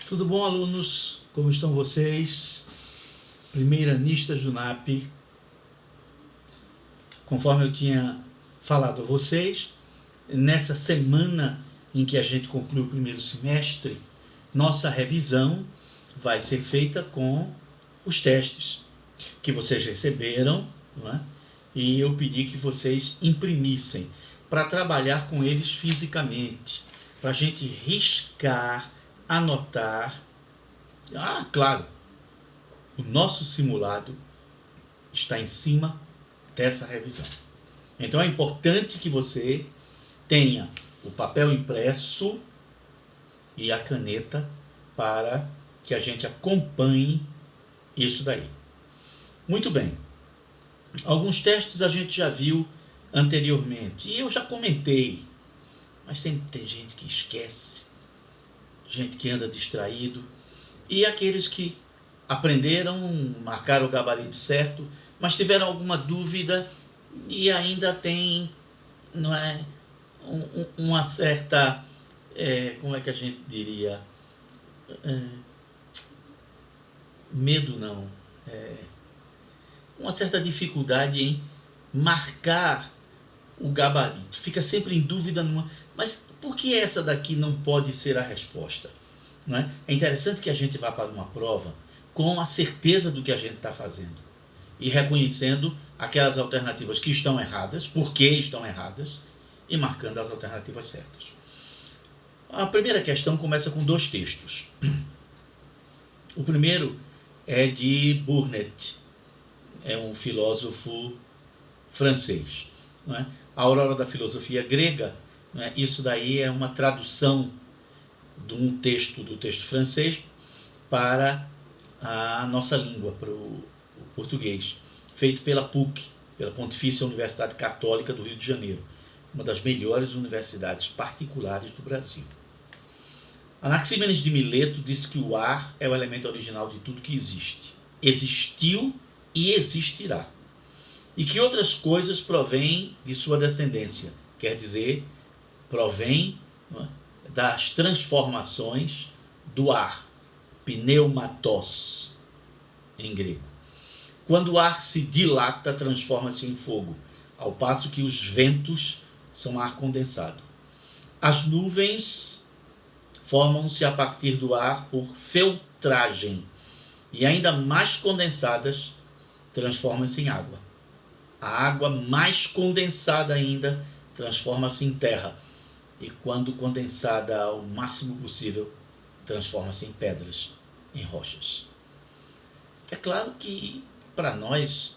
Tudo bom, alunos? Como estão vocês? Primeiranistas do NAP. Conforme eu tinha falado a vocês, nessa semana em que a gente conclui o primeiro semestre, nossa revisão vai ser feita com os testes que vocês receberam, não é? E eu pedi que vocês imprimissem para trabalhar com eles fisicamente, para a gente riscar, anotar. Claro, o nosso simulado está em cima dessa revisão. Então é importante que você tenha o papel impresso e a caneta para que a gente acompanhe isso daí. Muito bem. Alguns testes a gente já viu anteriormente e eu já comentei, mas sempre tem gente que esquece, gente que anda distraído, e aqueles que aprenderam, marcaram o gabarito certo, mas tiveram alguma dúvida e ainda tem, não é, uma certa, como é que a gente diria, medo não, uma certa dificuldade em marcar o gabarito, fica sempre em dúvida mas por que essa daqui não pode ser a resposta? Não é? É interessante que a gente vá para uma prova com a certeza do que a gente está fazendo e reconhecendo aquelas alternativas que estão erradas, por que estão erradas, e marcando as alternativas certas. A primeira questão começa com 2 textos. O primeiro é de Burnet, é um filósofo francês. Não é? A Aurora da Filosofia Grega, não é? Isso daí é uma tradução de um texto, do texto francês, para a nossa língua, para o português, feito pela PUC, pela Pontifícia Universidade Católica do Rio de Janeiro, uma das melhores universidades particulares do Brasil. Anaxímenes de Mileto disse que o ar é o elemento original de tudo que existe. Existiu e existirá. E que outras coisas provêm de sua descendência, quer dizer, provém das transformações do ar, pneumatos, em grego. Quando o ar se dilata, transforma-se em fogo, ao passo que os ventos são ar condensado. As nuvens formam-se a partir do ar por filtragem, e ainda mais condensadas, transformam-se em água. A água mais condensada ainda transforma-se em terra, e quando condensada ao máximo possível, transforma-se em pedras, em rochas. É claro que, para nós,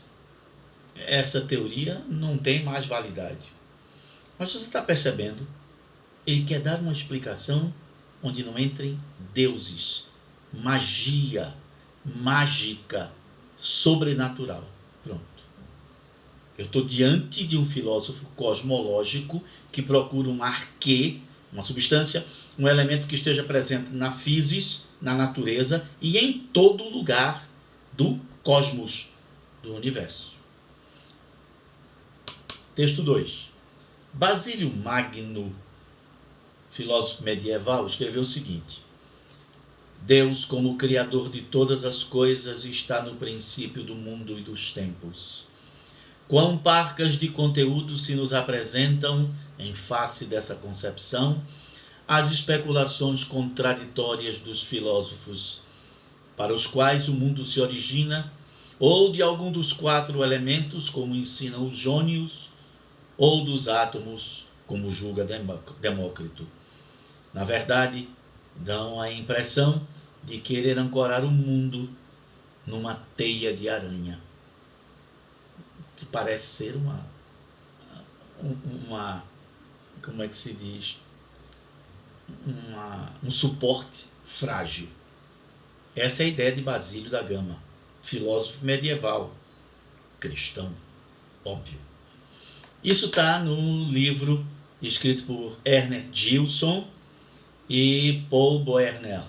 essa teoria não tem mais validade. Mas você está percebendo, ele quer dar uma explicação onde não entrem deuses, magia, mágica, sobrenatural. Pronto. Eu estou diante de um filósofo cosmológico que procura um arquê, uma substância, um elemento que esteja presente na física, na natureza e em todo lugar do cosmos, do universo. Texto 2. Basílio Magno, filósofo medieval, escreveu o seguinte: Deus, como criador de todas as coisas, está no princípio do mundo e dos tempos. Quão parcas de conteúdo se nos apresentam, em face dessa concepção, as especulações contraditórias dos filósofos, para os quais o mundo se origina, ou de algum dos 4 elementos, como ensinam os jônios, ou dos átomos, como julga Demócrito. Na verdade, dão a impressão de querer ancorar o mundo numa teia de aranha, que parece ser uma como é que se diz, um suporte frágil. Essa é a ideia de Basílio da Gama, filósofo medieval, cristão, óbvio. Isso está no livro escrito por Ernest Gilson e Paul Boerner,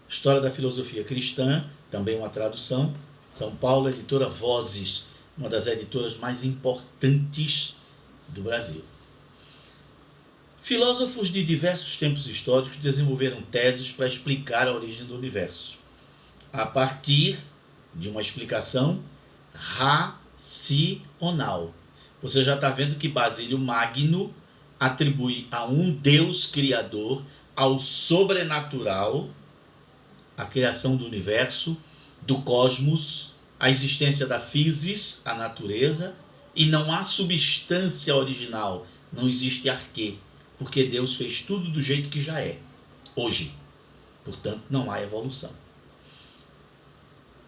História da Filosofia Cristã, também uma tradução, São Paulo, editora Vozes, uma das editoras mais importantes do Brasil. Filósofos de diversos tempos históricos desenvolveram teses para explicar a origem do universo, a partir de uma explicação racional. Você já está vendo que Basílio Magno atribui a um Deus criador, ao sobrenatural, a criação do universo, do cosmos, a existência da physis, a natureza, e não há substância original, não existe arquê, porque Deus fez tudo do jeito que já é, hoje. Portanto, não há evolução.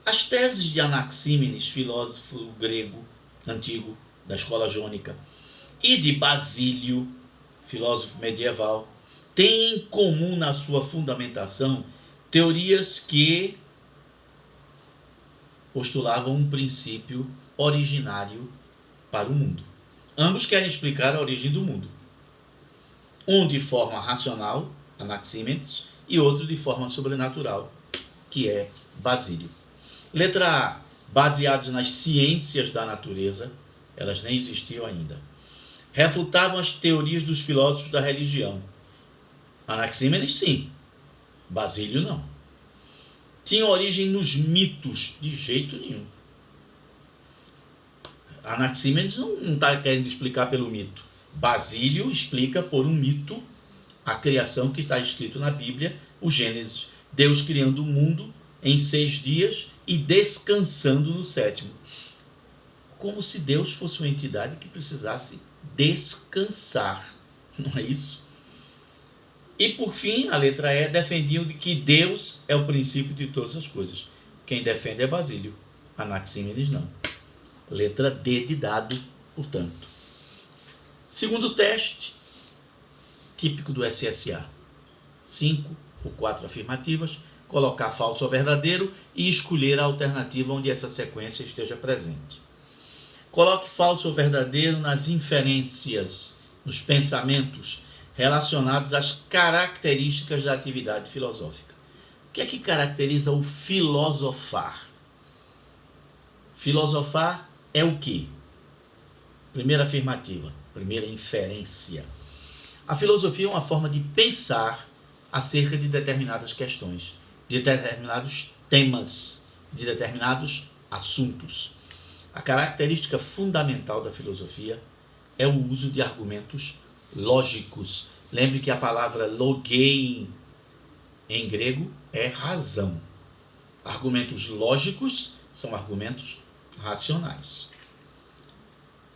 As teses de Anaxímenes, filósofo grego antigo da escola jônica, e de Basílio, filósofo medieval, têm em comum na sua fundamentação teorias que postulavam um princípio originário para o mundo. Ambos querem explicar a origem do mundo. Um de forma racional, Anaxímenes, e outro de forma sobrenatural, que é Basílio. Letra A, baseados nas ciências da natureza, elas nem existiam ainda. Refutavam as teorias dos filósofos da religião. Anaxímenes, sim. Basílio, não. Tinham origem nos mitos, de jeito nenhum. Anaxímenes não está querendo explicar pelo mito. Basílio explica por um mito a criação que está escrito na Bíblia, o Gênesis. Deus criando o mundo em 6 dias e descansando no 7º. Como se Deus fosse uma entidade que precisasse descansar. Não é isso? E por fim, a letra E, defendiam de que Deus é o princípio de todas as coisas. Quem defende é Basílio. Anaxímenes não. Letra D de dado, portanto. Segundo teste, típico do SSA. 5 ou 4 afirmativas, colocar falso ou verdadeiro e escolher a alternativa onde essa sequência esteja presente. Coloque falso ou verdadeiro nas inferências, nos pensamentos relacionados às características da atividade filosófica. O que é que caracteriza o filosofar? Filosofar é o quê? Primeira afirmativa, primeira inferência. A filosofia é uma forma de pensar acerca de determinadas questões, de determinados temas, de determinados assuntos. A característica fundamental da filosofia é o uso de argumentos lógicos. Lembre que a palavra logein em grego é razão. Argumentos lógicos são argumentos racionais.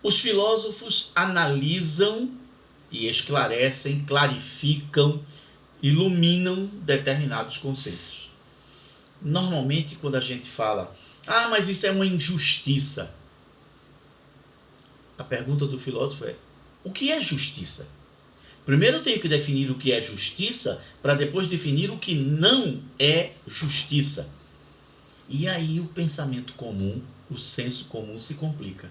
Os filósofos analisam e esclarecem, clarificam, iluminam determinados conceitos. Normalmente, quando a gente fala, mas isso é uma injustiça, a pergunta do filósofo é, o que é justiça? Primeiro eu tenho que definir o que é justiça, para depois definir o que não é justiça. E aí o pensamento comum, o senso comum se complica.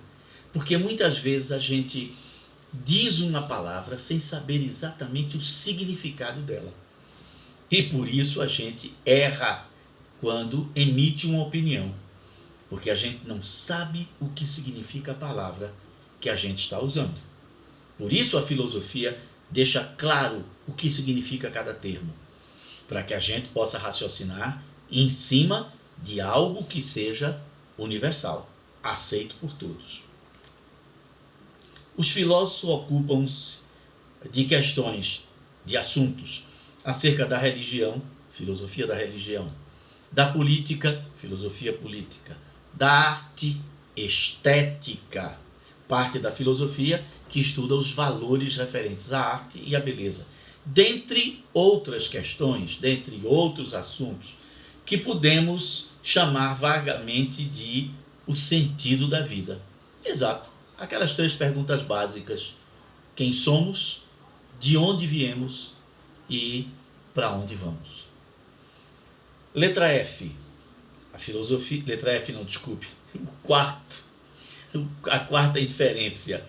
Porque muitas vezes a gente diz uma palavra sem saber exatamente o significado dela. E por isso a gente erra quando emite uma opinião. Porque a gente não sabe o que significa a palavra que a gente está usando. Por isso a filosofia deixa claro o que significa cada termo, para que a gente possa raciocinar em cima de algo que seja universal, aceito por todos. Os filósofos ocupam-se de questões, de assuntos acerca da religião, filosofia da religião, da política, filosofia política, da arte, estética, parte da filosofia que estuda os valores referentes à arte e à beleza, dentre outras questões, dentre outros assuntos, que podemos chamar vagamente de o sentido da vida. Exato, aquelas 3 perguntas básicas: quem somos, de onde viemos e para onde vamos. Letra F, a filosofia, letra F não, desculpe, a quarta inferência.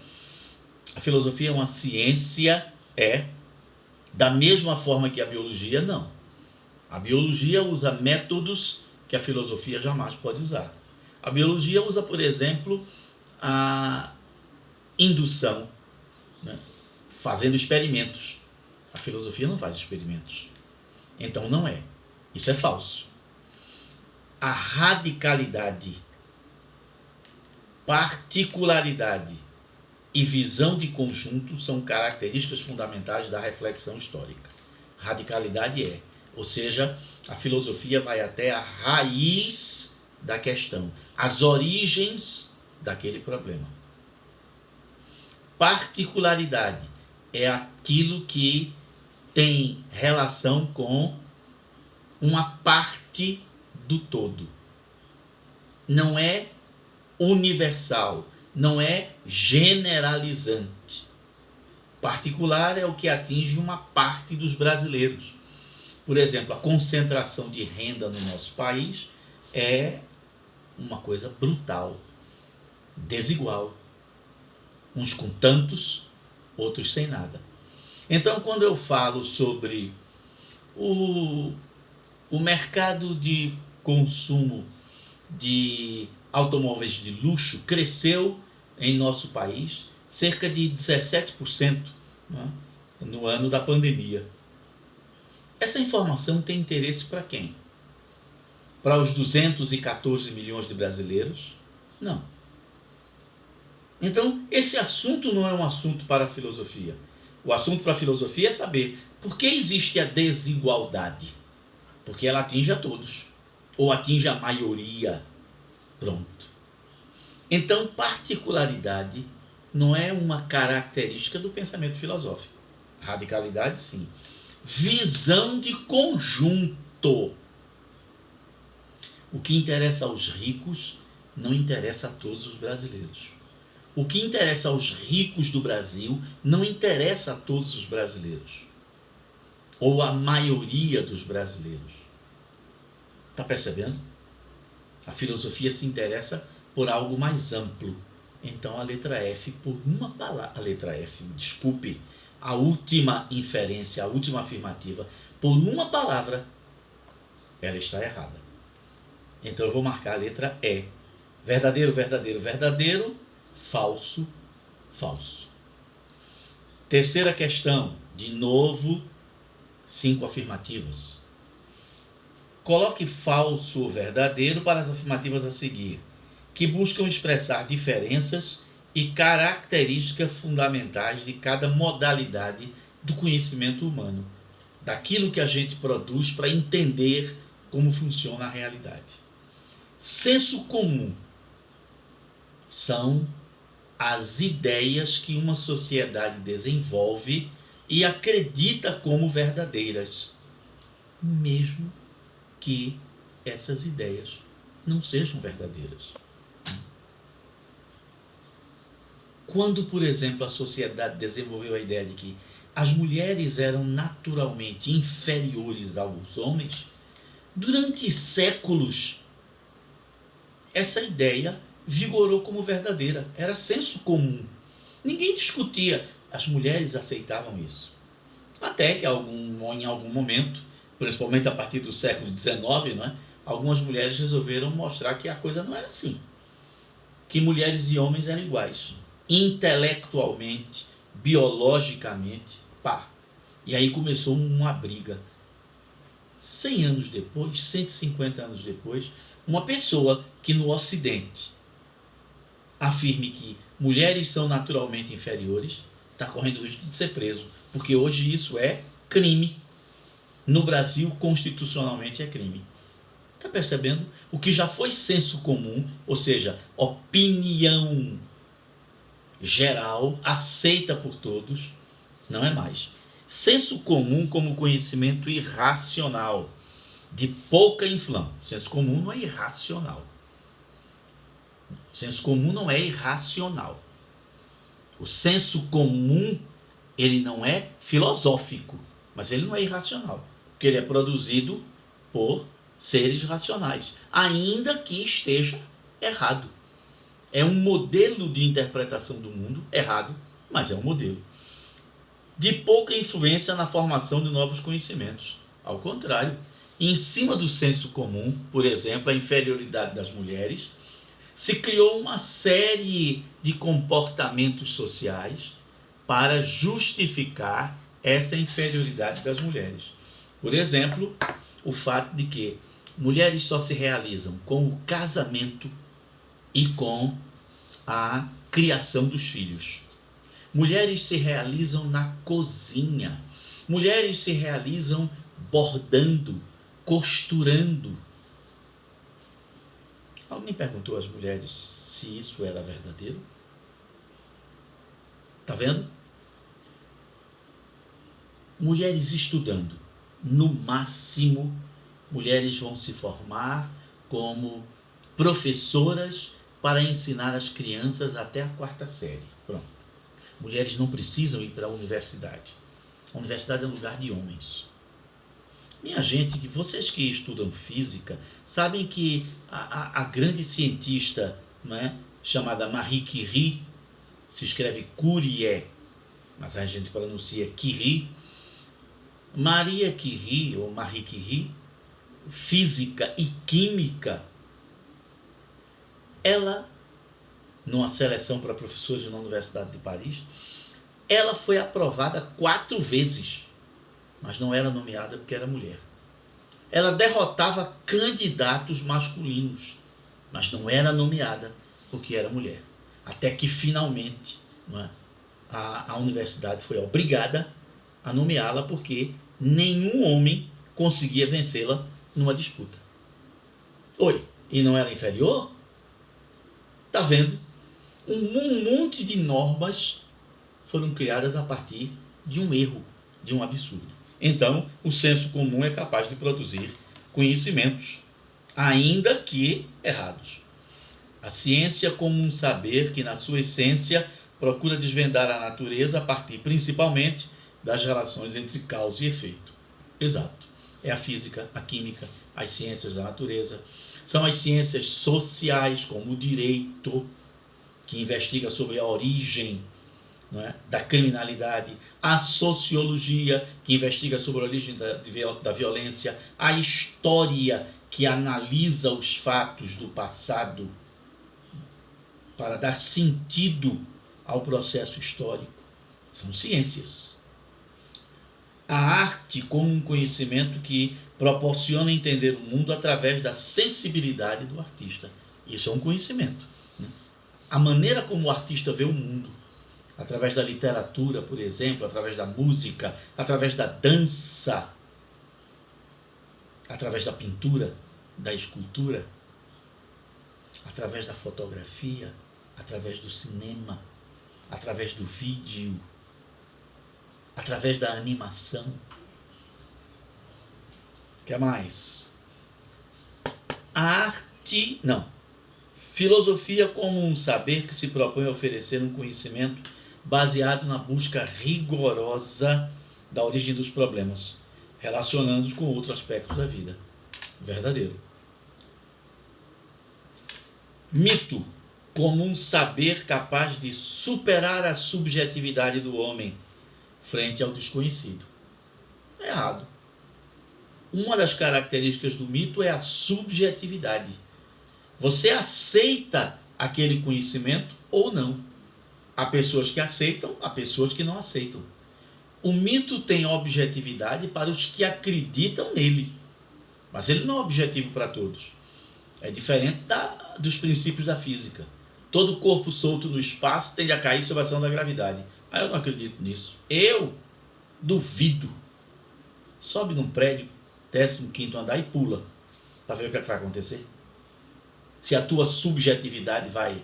A filosofia é uma ciência? É. Da mesma forma que a biologia? Não. A biologia usa métodos que a filosofia jamais pode usar. A biologia usa, por exemplo, a indução, né? Fazendo experimentos. A filosofia não faz experimentos. Então não é. Isso é falso. A radicalidade, particularidade e visão de conjunto são características fundamentais da reflexão histórica. Radicalidade ou seja, a filosofia vai até a raiz da questão, as origens daquele problema. Particularidade é aquilo que tem relação com uma parte do todo. Não é universal, não é generalizante. Particular é o que atinge uma parte dos brasileiros. Por exemplo, a concentração de renda no nosso país é uma coisa brutal, desigual. Uns com tantos, outros sem nada. Então, quando eu falo sobre o mercado de consumo de automóveis de luxo, cresceu em nosso país cerca de 17%, né, no ano da pandemia. Essa informação tem interesse para quem? Para os 214 milhões de brasileiros? Não. Então, esse assunto não é um assunto para a filosofia. O assunto para a filosofia é saber por que existe a desigualdade. Porque ela atinge a todos, ou atinge a maioria. Pronto. Então, particularidade não é uma característica do pensamento filosófico. Radicalidade, sim. Visão de conjunto. O que interessa aos ricos não interessa a todos os brasileiros. O que interessa aos ricos do Brasil não interessa a todos os brasileiros. Ou a maioria dos brasileiros. Está percebendo? A filosofia se interessa por algo mais amplo. Então a letra F, por uma palavra, a última inferência, a última afirmativa, por uma palavra, ela está errada. Então eu vou marcar a letra E. Verdadeiro, verdadeiro, verdadeiro, falso, falso. Terceira questão, de novo, 5 afirmativas. Coloque falso ou verdadeiro para as afirmativas a seguir, que buscam expressar diferenças e características fundamentais de cada modalidade do conhecimento humano, daquilo que a gente produz para entender como funciona a realidade. Senso comum são as ideias que uma sociedade desenvolve e acredita como verdadeiras, mesmo que essas ideias não sejam verdadeiras. Quando, por exemplo, a sociedade desenvolveu a ideia de que as mulheres eram naturalmente inferiores aos homens, durante séculos, essa ideia vigorou como verdadeira. Era senso comum. Ninguém discutia. As mulheres aceitavam isso. Até que em algum momento, principalmente a partir do século XIX, não é? Algumas mulheres resolveram mostrar que a coisa não era assim. Que mulheres e homens eram iguais. Intelectualmente, biologicamente, pá. E aí começou uma briga. 100 anos depois, 150 anos depois, uma pessoa que no Ocidente afirme que mulheres são naturalmente inferiores, está correndo o risco de ser preso, porque hoje isso é crime. No Brasil, constitucionalmente é crime. Está percebendo? O que já foi senso comum, ou seja, opinião geral, aceita por todos, não é mais. Senso comum como conhecimento irracional, de pouca influência. Senso comum não é irracional. Senso comum não é irracional. O senso comum, ele não é filosófico, mas ele não é irracional, porque ele é produzido por seres racionais, ainda que esteja errado. É um modelo de interpretação do mundo errado, mas é um modelo. De pouca influência na formação de novos conhecimentos. Ao contrário, em cima do senso comum, por exemplo, a inferioridade das mulheres, se criou uma série de comportamentos sociais para justificar essa inferioridade das mulheres. Por exemplo, o fato de que mulheres só se realizam com o casamento e com a criação dos filhos. Mulheres se realizam na cozinha. Mulheres se realizam bordando, costurando. Alguém perguntou às mulheres se isso era verdadeiro? Tá vendo? Mulheres estudando. No máximo, mulheres vão se formar como professoras para ensinar as crianças até a 4ª série. Pronto. Mulheres não precisam ir para a universidade. A universidade é um lugar de homens. Minha gente, vocês que estudam física, sabem que a grande cientista, não é, chamada Marie Curie, se escreve Curie, mas a gente pronuncia Curie. Maria Curie, ou Marie Curie, física e química, ela, numa seleção para professores na Universidade de Paris, ela foi aprovada 4 vezes, mas não era nomeada porque era mulher. Ela derrotava candidatos masculinos, mas não era nomeada porque era mulher. Até que finalmente, não é, a universidade foi obrigada a nomeá-la porque nenhum homem conseguia vencê-la numa disputa. Oi, e não era inferior? Tá vendo? Um monte de normas foram criadas a partir de um erro, de um absurdo. Então, o senso comum é capaz de produzir conhecimentos, ainda que errados. A ciência como um saber que, na sua essência, procura desvendar a natureza a partir, principalmente, das relações entre causa e efeito. Exato. É a física, a química, as ciências da natureza. São as ciências sociais, como o direito, que investiga sobre a origem, não é, da criminalidade, a sociologia, que investiga sobre a origem da violência, a história, que analisa os fatos do passado para dar sentido ao processo histórico. São ciências. A arte como um conhecimento que proporciona entender o mundo através da sensibilidade do artista. Isso é um conhecimento, né? A maneira como o artista vê o mundo, através da literatura, por exemplo, através da música, através da dança, através da pintura, da escultura, através da fotografia, através do cinema, através do vídeo, através da animação. O que mais? A arte, não. Filosofia como um saber que se propõe a oferecer um conhecimento baseado na busca rigorosa da origem dos problemas, relacionando-os com outros aspectos da vida. Verdadeiro. Mito como um saber capaz de superar a subjetividade do homem frente ao desconhecido. É errado. Uma das características do mito é a subjetividade. Você aceita aquele conhecimento ou não. Há pessoas que aceitam, há pessoas que não aceitam. O mito tem objetividade para os que acreditam nele, mas ele não é objetivo para todos. É diferente dos princípios da física. Todo corpo solto no espaço tende a cair sob a ação da gravidade. Eu não acredito nisso. Eu duvido. Sobe num prédio, 15º andar e pula, para ver o que vai acontecer. Se a tua subjetividade vai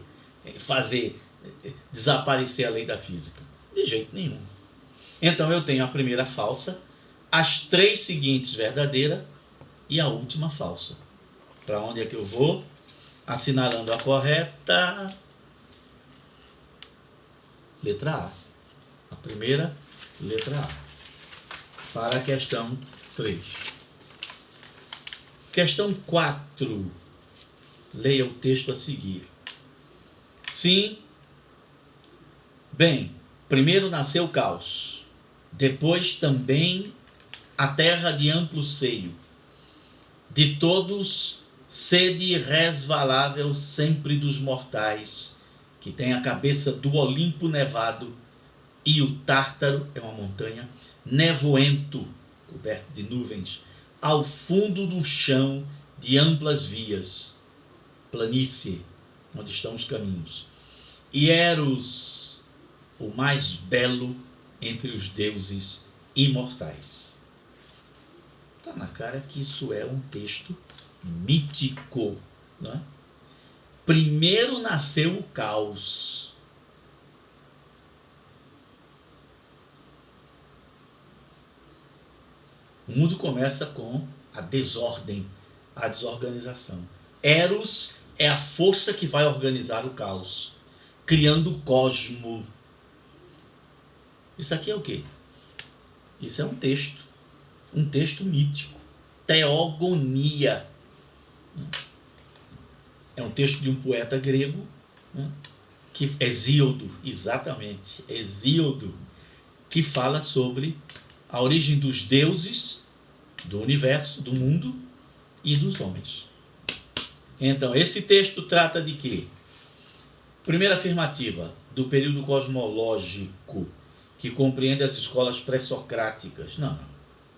fazer desaparecer a lei da física. De jeito nenhum. Então eu tenho a primeira falsa, as 3 seguintes verdadeiras e a última falsa. Para onde é que eu vou? Assinalando a correta. Letra A. A primeira, letra A. Para a questão 3. Questão 4. Leia o texto a seguir. Sim. Bem, primeiro nasceu o caos, depois também a terra de amplo seio. De todos, sede resvalável sempre dos mortais, que tem a cabeça do Olimpo nevado, e o Tártaro, é uma montanha, nevoento, coberto de nuvens, ao fundo do chão de amplas vias, planície, onde estão os caminhos. E Eros, o mais belo entre os deuses imortais. Está na cara que isso é um texto mítico, não é? Primeiro nasceu o caos. O mundo começa com a desordem, a desorganização. Eros é a força que vai organizar o caos, criando o cosmo. Isso aqui é o quê? Isso é um texto mítico. Teogonia. É um texto de um poeta grego, né? Que Hesíodo, exatamente, Hesíodo, que fala sobre a origem dos deuses, do universo, do mundo e dos homens. Então, esse texto trata de quê? Primeira afirmativa, do período cosmológico, que compreende as escolas pré-socráticas. Não,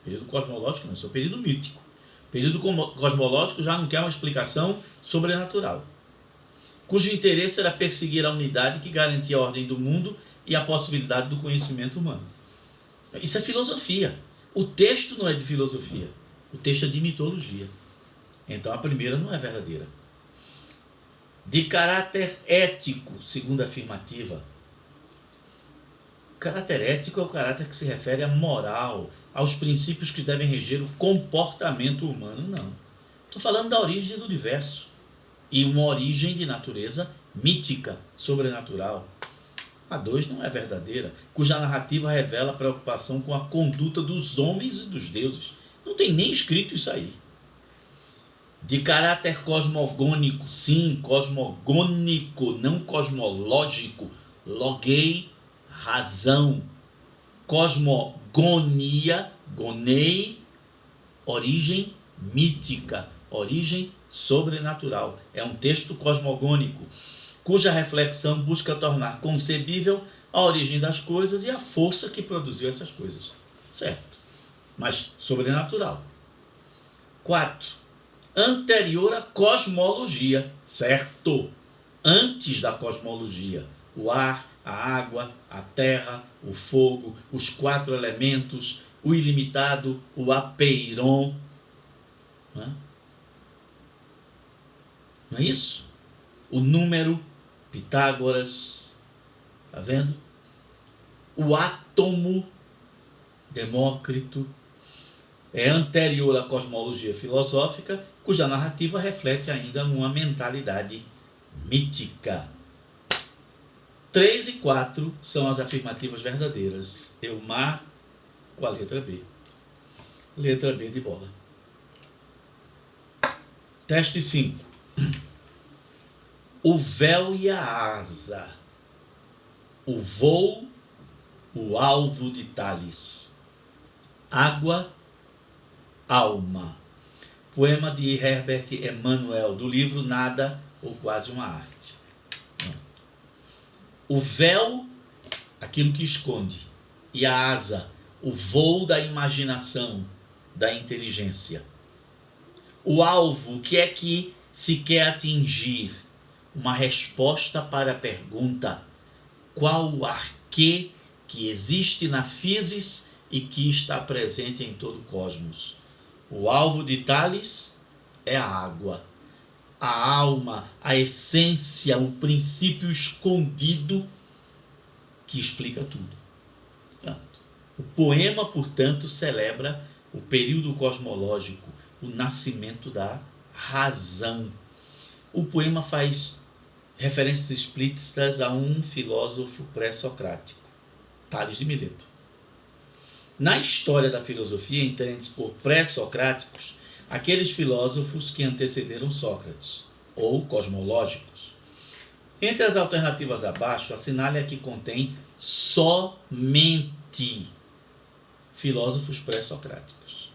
período cosmológico não, isso é o período mítico. O período cosmológico já não quer uma explicação sobrenatural, cujo interesse era perseguir a unidade que garantia a ordem do mundo e a possibilidade do conhecimento humano. Isso é filosofia. O texto não é de filosofia, o texto é de mitologia. Então a primeira não é verdadeira. De caráter ético, segunda afirmativa. O caráter ético é o caráter que se refere à moral, aos princípios que devem reger o comportamento humano. Não. Estou falando da origem do universo e uma origem de natureza mítica, sobrenatural. A 2 não é verdadeira, cuja narrativa revela a preocupação com a conduta dos homens e dos deuses. Não tem nem escrito isso aí. De caráter cosmogônico, sim, cosmogônico, não cosmológico. Logei, razão. Cosmogonia, gonei, origem mítica, origem sobrenatural. É um texto cosmogônico, cuja reflexão busca tornar concebível a origem das coisas e a força que produziu essas coisas. Certo, mas sobrenatural. 4. Anterior à cosmologia. Certo, antes da cosmologia. O ar, a água, a terra, o fogo, os 4 elementos, o ilimitado, o apeiron. Não é isso? O número, Pitágoras, está vendo? O átomo, Demócrito, é anterior à cosmologia filosófica, cuja narrativa reflete ainda uma mentalidade mítica. 3 e 4 são as afirmativas verdadeiras. Eu marco a letra B. Letra B de bola. Teste 5. O véu e a asa. O voo, o alvo de Tales. Água, alma. Poema de Herbert Emanuel, do livro Nada ou Quase uma Arte. O véu, aquilo que esconde, e a asa, o voo da imaginação, da inteligência. O alvo, o que é que se quer atingir? Uma resposta para a pergunta: qual o arquê que existe na físis e que está presente em todo o cosmos? O alvo de Tales é a água. A alma, a essência, o princípio escondido que explica tudo. O poema, portanto, celebra o período cosmológico, o nascimento da razão. O poema faz referências explícitas a um filósofo pré-socrático, Tales de Mileto. Na história da filosofia, entende-se por pré-socráticos aqueles filósofos que antecederam Sócrates, ou cosmológicos. Entre as alternativas abaixo, assinale a que contém somente filósofos pré-socráticos.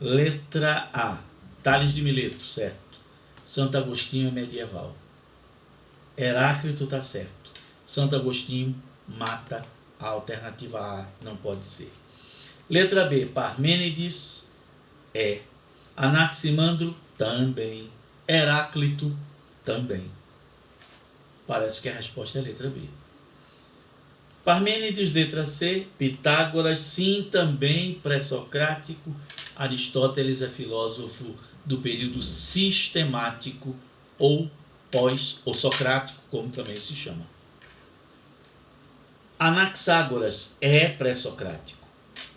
Letra A. Tales de Mileto, certo. Santo Agostinho é medieval. Heráclito está certo. Santo Agostinho mata A alternativa A não pode ser. Letra B, Parmênides é. Anaximandro também. Heráclito também. Parece que a resposta é a letra B. Parmênides, letra C. Pitágoras, sim, também pré-socrático. Aristóteles é filósofo do período sistemático ou ou socrático, como também se chama. Anaxágoras é pré-socrático.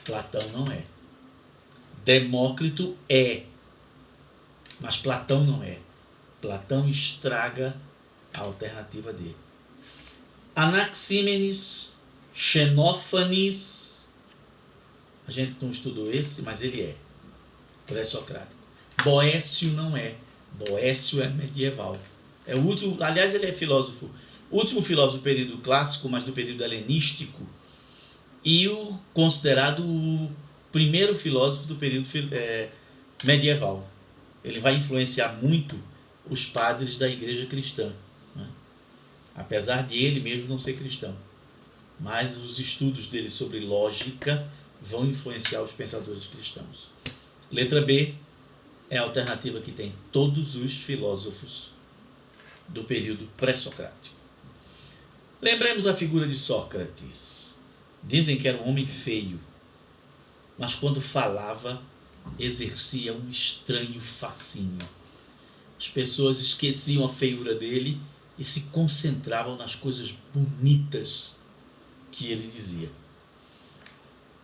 Platão não é. Demócrito é. Mas Platão não é. Platão estraga a alternativa D. Anaxímenes, Xenófanes, a gente não estudou esse, mas ele é pré-socrático. Boécio não é. Boécio é medieval. É o último, aliás, ele é filósofo, o último filósofo do período clássico, mas do período helenístico, e o considerado o primeiro filósofo do período medieval. Ele vai influenciar muito os padres da igreja cristã, né? Apesar de ele mesmo não ser cristão. Mas os estudos dele sobre lógica vão influenciar os pensadores cristãos. Letra B é a alternativa que tem todos os filósofos do período pré-socrático. Lembremos a figura de Sócrates. Dizem que era um homem feio, mas quando falava, exercia um estranho fascínio. As pessoas esqueciam a feiura dele e se concentravam nas coisas bonitas que ele dizia.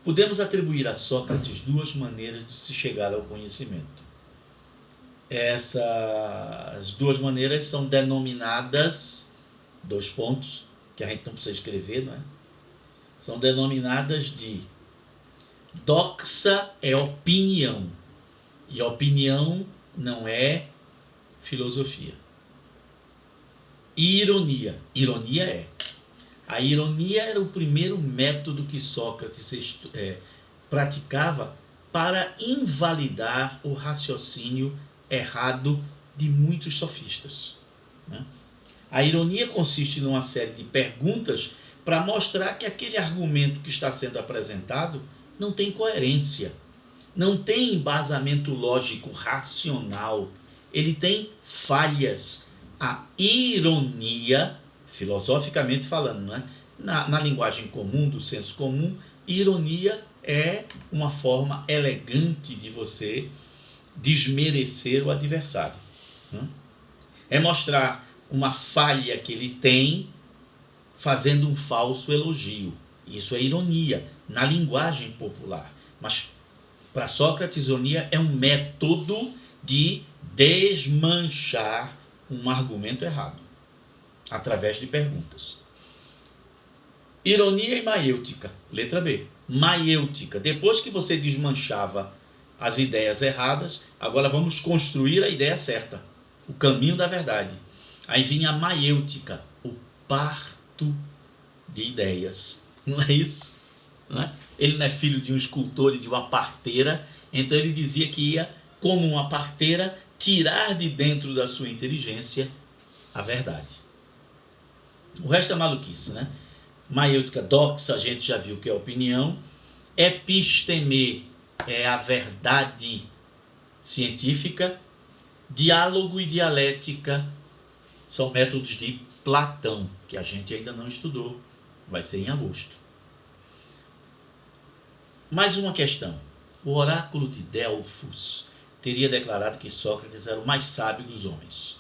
Podemos atribuir a Sócrates duas maneiras de se chegar ao conhecimento. Essas duas maneiras são denominadas, dois pontos, que a gente não precisa escrever, não é? São denominadas de doxa é opinião, e opinião não é filosofia. Ironia, ironia é. A ironia era o primeiro método que Sócrates praticava para invalidar o raciocínio errado de muitos sofistas, né? A ironia consiste numa série de perguntas para mostrar que aquele argumento que está sendo apresentado não tem coerência, não tem embasamento lógico racional, ele tem falhas. A ironia, filosoficamente falando, né? Na linguagem comum, do senso comum, ironia é uma forma elegante de você desmerecer o adversário, né? É mostrar uma falha que ele tem fazendo um falso elogio. Isso é ironia na linguagem popular. Mas para Sócrates, ironia é um método de desmanchar um argumento errado através de perguntas. Ironia e maiêutica, letra B. Maiêutica, depois que você desmanchava as ideias erradas, agora vamos construir a ideia certa, o caminho da verdade. Aí vinha a maiêutica, o parto de ideias. Não é isso? Não é? Ele não é filho de um escultor e de uma parteira, então ele dizia que ia, como uma parteira, tirar de dentro da sua inteligência a verdade. O resto é maluquice, né? Maiêutica, doxa, a gente já viu que é opinião. Episteme é a verdade científica. Diálogo e dialética são métodos de Platão, que a gente ainda não estudou, vai ser em agosto. Mais uma questão. O oráculo de Delfos teria declarado que Sócrates era o mais sábio dos homens.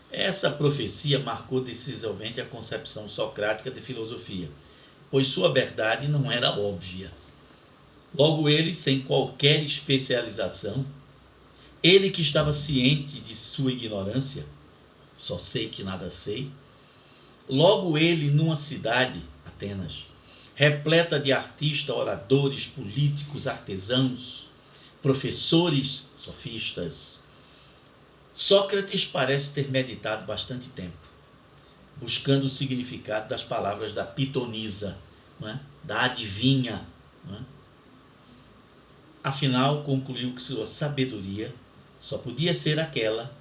Essa profecia marcou decisivamente a concepção socrática de filosofia, pois sua verdade não era óbvia. Logo ele, sem qualquer especialização, ele que estava ciente de sua ignorância, só sei que nada sei, logo ele numa cidade, Atenas, repleta de artistas, oradores, políticos, artesãos, professores, sofistas, Sócrates parece ter meditado bastante tempo, buscando o significado das palavras da pitonisa, não é? Da adivinha, não é? Afinal, concluiu que sua sabedoria só podia ser aquela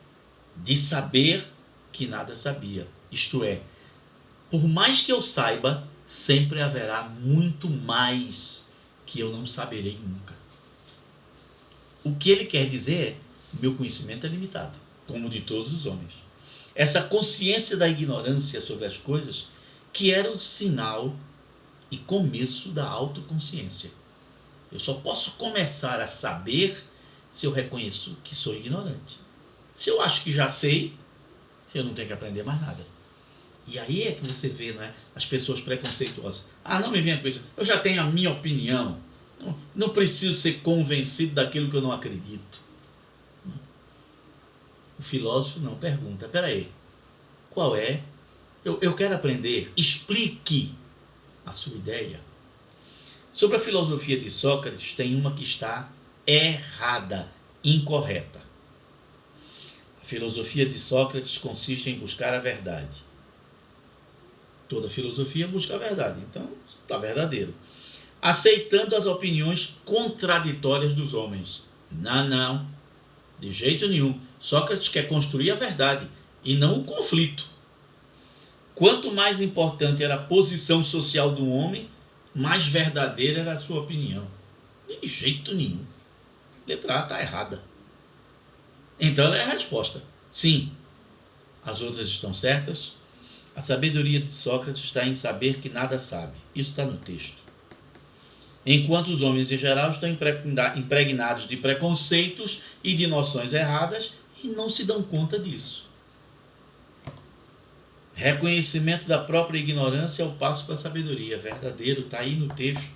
de saber que nada sabia. Isto é, por mais que eu saiba, sempre haverá muito mais que eu não saberei nunca. O que ele quer dizer é: meu conhecimento é limitado, como o de todos os homens. Essa consciência da ignorância sobre as coisas que era o sinal e começo da autoconsciência. Eu só posso começar a saber se eu reconheço que sou ignorante. Se eu acho que já sei, eu não tenho que aprender mais nada. E aí é que você vê, né, as pessoas preconceituosas. Não me venha com isso. Eu já tenho a minha opinião. Não preciso ser convencido daquilo que eu não acredito. O filósofo não pergunta: peraí, qual é? Eu quero aprender. Explique a sua ideia. Sobre a filosofia de Sócrates, tem uma que está errada, incorreta. A filosofia de Sócrates consiste em buscar a verdade. Toda filosofia busca a verdade, então está verdadeiro. Aceitando as opiniões contraditórias dos homens. Não, de jeito nenhum. Sócrates quer construir a verdade e não o conflito. Quanto mais importante era a posição social do homem, mais verdadeira era a sua opinião. De jeito nenhum. Letra A está errada. Então ela é a resposta. Sim, as outras estão certas. A sabedoria de Sócrates está em saber que nada sabe. Isso está no texto. Enquanto os homens em geral estão impregnados de preconceitos e de noções erradas e não se dão conta disso. Reconhecimento da própria ignorância é o passo para a sabedoria. Verdadeiro, está aí no texto.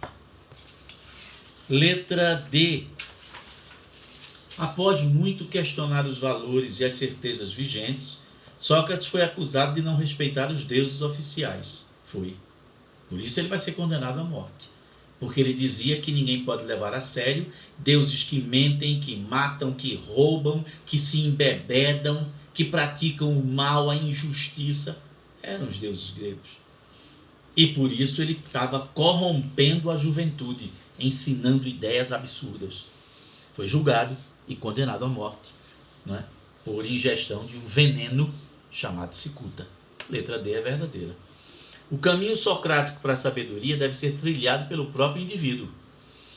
Letra D. Após muito questionar os valores e as certezas vigentes, Sócrates foi acusado de não respeitar os deuses oficiais. Foi. Por isso ele vai ser condenado à morte. Porque ele dizia que ninguém pode levar a sério deuses que mentem, que matam, que roubam, que se embebedam, que praticam o mal, a injustiça. Eram os deuses gregos. E por isso ele estava corrompendo a juventude, ensinando ideias absurdas. Foi julgado e condenado à morte, né, por ingestão de um veneno chamado cicuta. Letra D é verdadeira. O caminho socrático para a sabedoria deve ser trilhado pelo próprio indivíduo,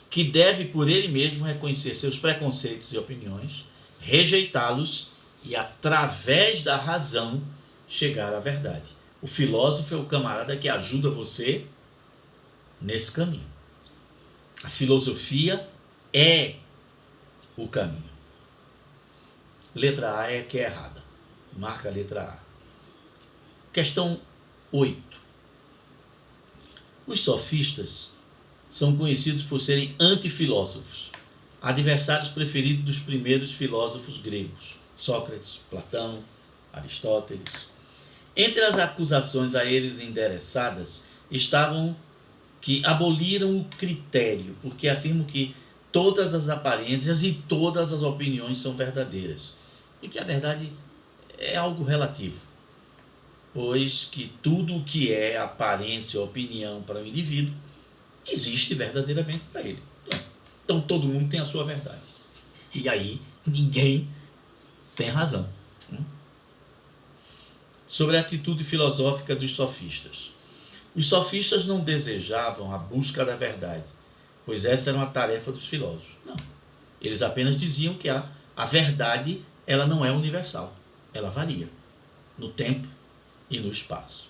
que deve por ele mesmo reconhecer seus preconceitos e opiniões, rejeitá-los e, através da razão, chegar à verdade. O filósofo é o camarada que ajuda você nesse caminho. A filosofia é o caminho. Letra A é que é errada. Marca a letra A. Questão 8. Os sofistas são conhecidos por serem antifilósofos, adversários preferidos dos primeiros filósofos gregos, Sócrates, Platão, Aristóteles. Entre as acusações a eles endereçadas estavam que aboliram o critério, porque afirmam que todas as aparências e todas as opiniões são verdadeiras, e que a verdade é algo relativo, pois que tudo o que é aparência ou opinião para o indivíduo existe verdadeiramente para ele. Então todo mundo tem a sua verdade. E aí ninguém tem razão. Sobre a atitude filosófica dos sofistas. Os sofistas não desejavam a busca da verdade, pois essa era uma tarefa dos filósofos. Não. Eles apenas diziam que a verdade ela não é universal. Ela varia no tempo e no espaço.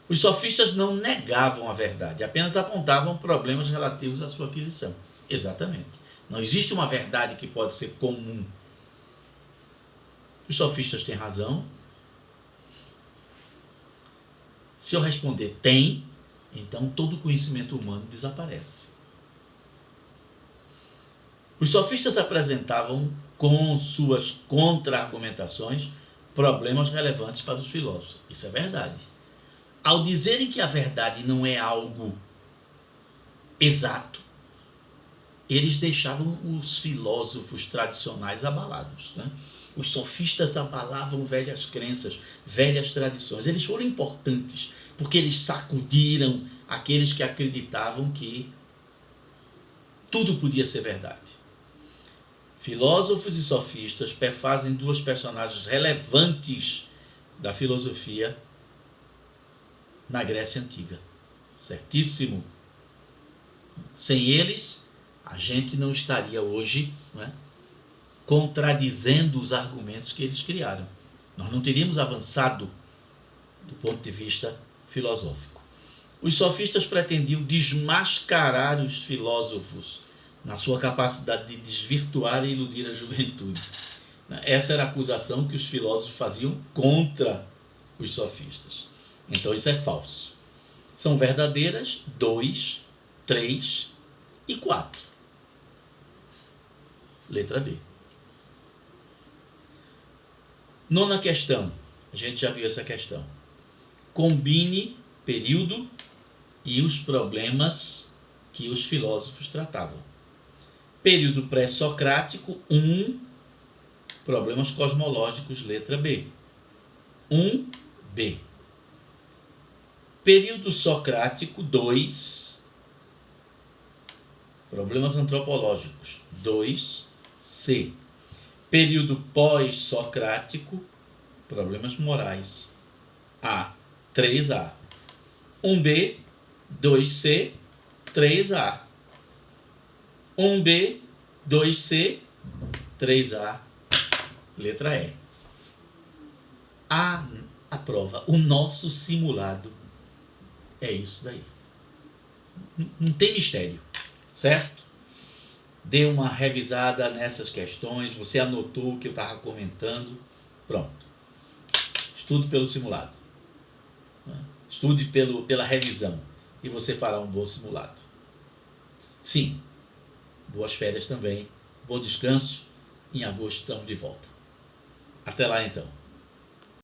Os sofistas não negavam a verdade, apenas apontavam problemas relativos à sua aquisição. Exatamente. Não existe uma verdade que pode ser comum. Os sofistas têm razão. Se eu responder tem, então todo conhecimento humano desaparece. Os sofistas apresentavam, com suas contra-argumentações, problemas relevantes para os filósofos. Isso é verdade. Ao dizerem que a verdade não é algo exato, eles deixavam os filósofos tradicionais abalados, né? Os sofistas abalavam velhas crenças, velhas tradições. Eles foram importantes porque eles sacudiram aqueles que acreditavam que tudo podia ser verdade. Filósofos e sofistas perfazem duas personagens relevantes da filosofia na Grécia Antiga. Certíssimo. Sem eles, a gente não estaria hoje, não é, contradizendo os argumentos que eles criaram. Nós não teríamos avançado do ponto de vista filosófico. Os sofistas pretendiam desmascarar os filósofos na sua capacidade de desvirtuar e iludir a juventude. Essa era a acusação que os filósofos faziam contra os sofistas. Então isso é falso. São verdadeiras 2, 3 e 4. Letra B. Nona questão. A gente já viu essa questão. Combine período e os problemas que os filósofos tratavam. Período pré-socrático, 1. Problemas cosmológicos, letra B. 1B. Período socrático, 2. Problemas antropológicos, 2C. Período pós-socrático, problemas morais, A. 3A. 1B, 2C, 3A. 1B, 2C, 3A, letra E. A prova, o nosso simulado é isso daí. Não tem mistério, certo? Dê uma revisada nessas questões, você anotou o que eu estava comentando, pronto. Estude pelo simulado. Estude pela revisão e você fará um bom simulado. Sim, boas férias também, bom descanso. Em agosto estamos de volta. Até lá então.